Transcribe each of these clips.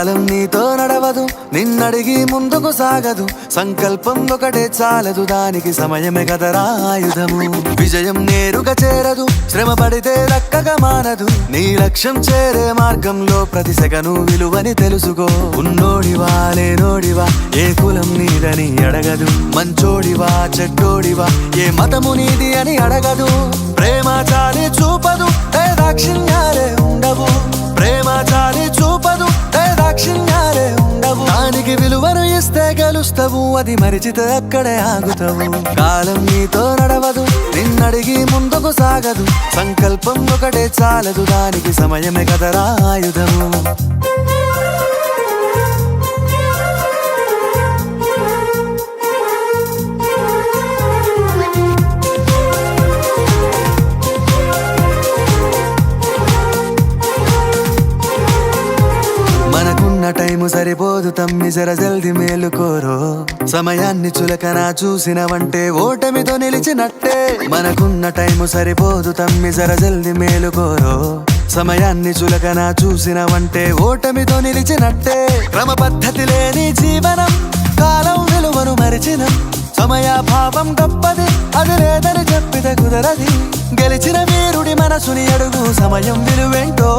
కాలం నీతో నడవదు, నిన్నడిగి ముందుకు సాగదు. సంకల్పం ఒకటే చాలదు, దానికి సమయమే కదరా ఆయుధము. విజయం నేరుగా చేరదు, శ్రమ పడితే దక్కగా మానదు. నీ లక్ష్యం చేరే మార్గంలో ప్రతి సెకను విలువని తెలుసుకో. ఉన్నోడివా లేనోడివా, ఏ కులం నీదని అడగదు. మంచోడివా చెడ్డోడివా, ఏ మతము నీది అని అడగదు. ప్రేమ చాలి చూపదు, దాక్షిణ్యాలే ఉండవు. ప్రేమ చాలి చూపదు, దాక్షిణ్యాలే ఉండవు. దానికి విలువను ఇస్తే గెలుస్తావు, అది మరిచితే అక్కడే ఆగుతావు. కాలం నీతో నడవదు, నిన్నడిగి ముందుకు సాగదు. సంకల్పం ఒకటే చాలదు, దానికి సమయమే కదరా ఆయుధము. మనకున్న టైము సరిపోదు తమ్మి, జర జల్ది మేలుకోరో. సమయాన్ని చులకన చూసినవంటే ఓటమితో నిలిచినట్టే. మనకున్న టైము సరిపోదు తమ్మి, జర జల్ది మేలుకోరో. సమయాన్ని చులకన చూసినవంటే ఓటమితో నిలిచినట్టే. క్రమ పద్ధతి లేని జీవనం, కాలం విలువను మరిచినం. సమయాభావం గొప్పది, అది లేదని చెప్పితే కుదరది. గెలిచిన వీరుడి మనసుని అడుగు, సమయం విలువేంటో.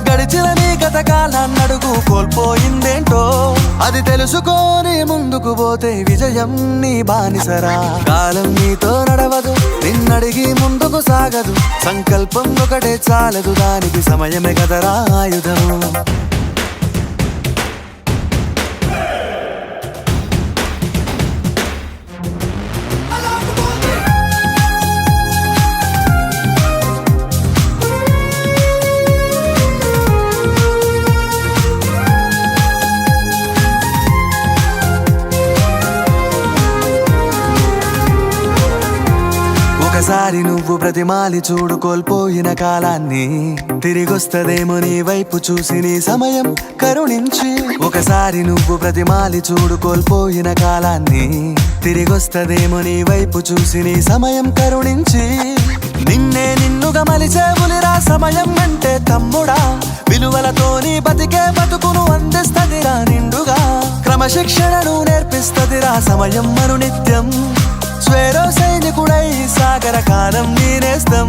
గడిచిన నీ గత కాలాన్నడుగు, కోల్పోయిందేంటో. అది తెలుసుకొని ముందుకు పోతే విజయం నీ బానిసరా. కాలం నీతో నడవదు, నిన్నడిగి ముందుకు సాగదు. సంకల్పం ఒకటే చాలదు, దానికి సమయమే కదరా ఆయుధము. ఒకసారి నువ్వు బ్రతిమాలి చూడు కోల్పోయిన కాలాన్ని, తిరిగొస్తదేమో నీ వైపు చూసి నీ సమయం కరుణించి. ఒకసారి నువ్వు బ్రతిమాలి చూడు కోల్పోయిన కాలాన్ని, తిరిగొస్తదేమో నీ వైపు చూసి నీ సమయం కరుణించి. నిన్నే నిన్నుగా మలిచేవులిరా సమయం అంటే తమ్ముడా. విలువలతోని బతికే బతుకును అందిస్తదిరా నిండుగా. క్రమశిక్షణను నేర్పిస్తదిరా సమయం మను నిత్యం. స్వేరో సైనికుడై సాగర కాలం నీనేస్తం.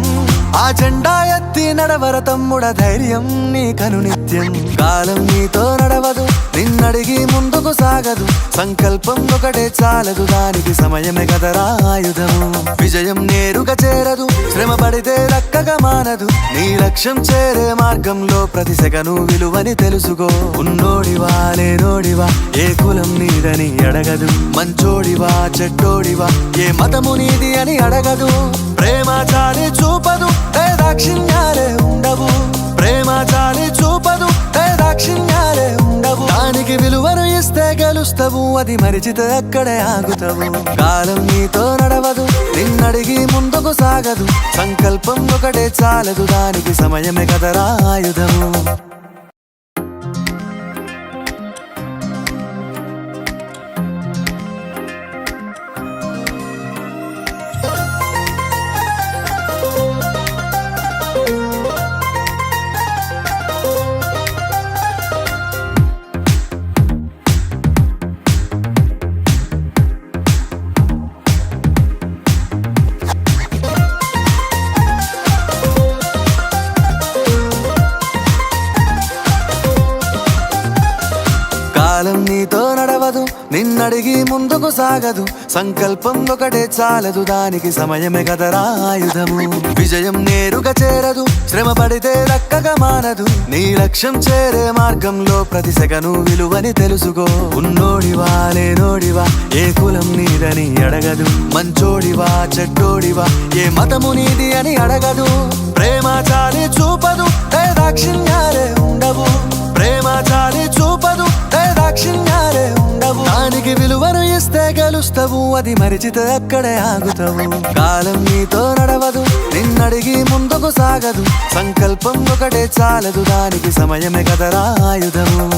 ఆ జెండా ఎత్తి నడవర తమ్ముడ, ధైర్యం నీ కను నిత్యం. కాలం నీతో నడవదు, నిన్నడిగి ముందుకు సాగదు. సంకల్పం ఒకటే చాలదు, దానికి సమయమే కదరా ఆయుధము. విజయం నేరుగా చేరదు, శ్రమ పడితే దక్కగా మానదు. నీ లక్ష్యం చేరే మార్గంలో ప్రతి సెకను విలువని తెలుసుకో. ఉన్నోడివా లేనోడివా, ఏ కులం నీదని అడగదు. మంచోడివా చెడ్డోడివా, ఏ మతము నీది అని అడగదు. ప్రేమ చాలి చూపదు, దాక్షిణ్యాలే ఉండవు. ప్రేమ చాలి చూపదు, దాక్షిణ్యాలే ఉండవు. దానికి విలువను ఇస్తే గెలుస్తావు, అది మరిచితే అక్కడే ఆగుతావు. కాలం నీతో నడవదు, నిన్నడిగి ముందుకు సాగదు. సంకల్పం ఒకటే చాలదు, దానికి సమయమే కదరా ఆయుధము. కాలం నీతో నడవదు, నిన్నడిగి ముందుకు సాగదు. సంకల్పం ఒకటే చాలదు, దానికి సమయమే కదరా ఆయుధము. విజయం నేరుగా చేరదు, శ్రమ పడితే దక్కగా మానదు. నీ లక్ష్యం చేరే మార్గంలో ప్రతి సెకను విలువని తెలుసుకో. ఉన్నోడివా లేనోడివా, ఏ కులం నీదని అడగదు. మంచోడివా చెడ్డోడివా, ఏ మతము నీది అని అడగదు. ప్రేమ చాలి చూపదు, దాక్షిణ్యాలే ఉండవు. ప్రేమ చాలి చూపదు, దాక్షిణ్యాలే ఉండవు. దానికి విలువను ఇస్తే గెలుస్తావు, అది మరిచితే అక్కడే ఆగుతావు. కాలం నీతో నడవదు, నిన్నడిగి ముందుకు సాగదు. సంకల్పం ఒకటే చాలదు, దానికి సమయమే కదరా ఆయుధము.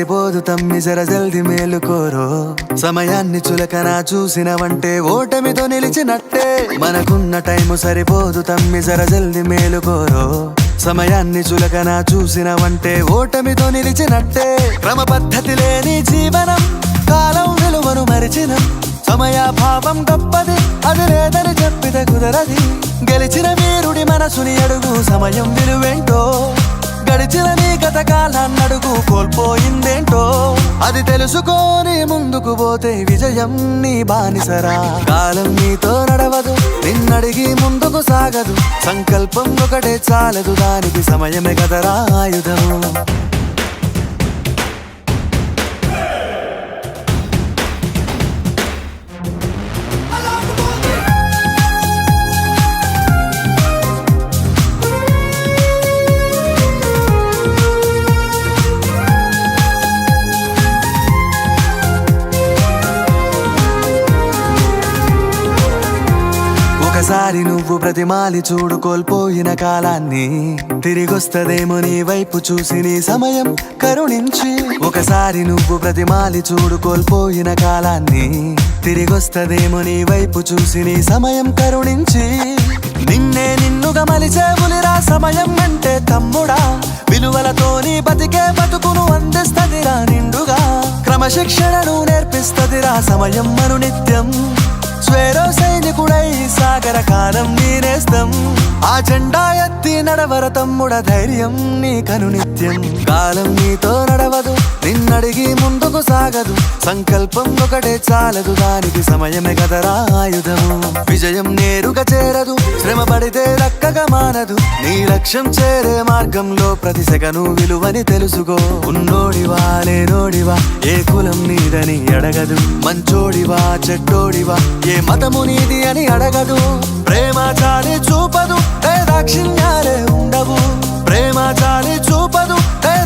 సరిపోదు తమ్మి జర జల్ది మేలుకోరో సమయాన్ని చులకన చూసినవంటే ఓటమితో నిలిచినట్టే మనకున్న టైము సరిపోదు తమ్మి జర జల్ది మేలుకోరో సమయాన్ని చులకన చూసినవంటే ఓటమితో నిలిచినట్టే క్రమ పద్ధతి లేని జీవనం కాలం విలువను మరిచిన సమయాభావం గొప్పది అది లేదని చెప్పితే కుదరది గెలిచిన వీరుడి మనసుని అడుగు సమయం విలువేంటో గడిచిన నీ గత కాలాన్నడుగు కోల్పోయిందేంటో అది తెలుసుకొని ముందుకు పోతే విజయం నీ బానిసరా కాలం నీతో నడవదు నిన్నడిగి ముందుకు సాగదు సంకల్పం ఒకటే చాలదు దానికి సమయమే కదరా ఆయుధము ఒకసారి నువ్వు ప్రతిమాలి చూడు కోల్పోయిన కాలాన్ని తిరిగొస్తదేమో నీ వైపు చూసి నీ సమయం కరుణించి ఒకసారి నువ్వు ప్రతిమాలి చూడు కోల్పోయిన కాలాన్ని తిరిగొస్తదేమో నీ వైపు చూసి నీ సమయం కరుణించి నిన్నే నిన్నుగా మలిచేవులిరా సమయం అంటే తమ్ముడా విలువలతోని బతికే బతుకును అందిస్తదిరా నిండుగా క్రమశిక్షణను నేర్పిస్తదిరా సమయం మను నిత్యం స్వేరో సైనికుడై సాగర కాలం నీనేస్తం ఆ జెండా ఎత్తి నడవర తమ్ముడ ధైర్యం నీ కను నిత్యం కాలం నీతో నడవదు నిన్నడిగి ముందుకు సాగదు సంకల్పం ఒకటే చాలదు దానికి సమయమే కదరా ఆయుధము విజయం నేరుగా చేరదు శ్రమ పడితే దక్కగా మానదు నీ లక్ష్యం చేరే మార్గంలో ప్రతి సెకను విలువని తెలుసుకో ఉన్నోడివా లేనోడివా ఏ కులం నీదని అడగదు మంచోడివా చెడ్డోడివా ఏ మతము నీది అని అడగదు ప్రేమ చాలి చూపదు దాక్షిణ్యాలే ఉండవు ప్రేమ చాలి చూపదు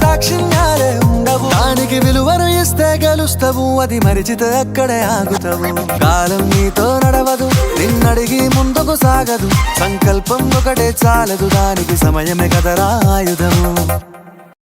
దాక్షిణ్యాలే ఉండవు దానికి విలువను ఇస్తే గెలుస్తావు అది మరిచితే అక్కడే ఆగుతావు కాలం నీతో నడవదు నిన్నడిగి ముందుకు సాగదు సంకల్పం ఒకటే చాలదు దానికి సమయమే కదరా ఆయుధము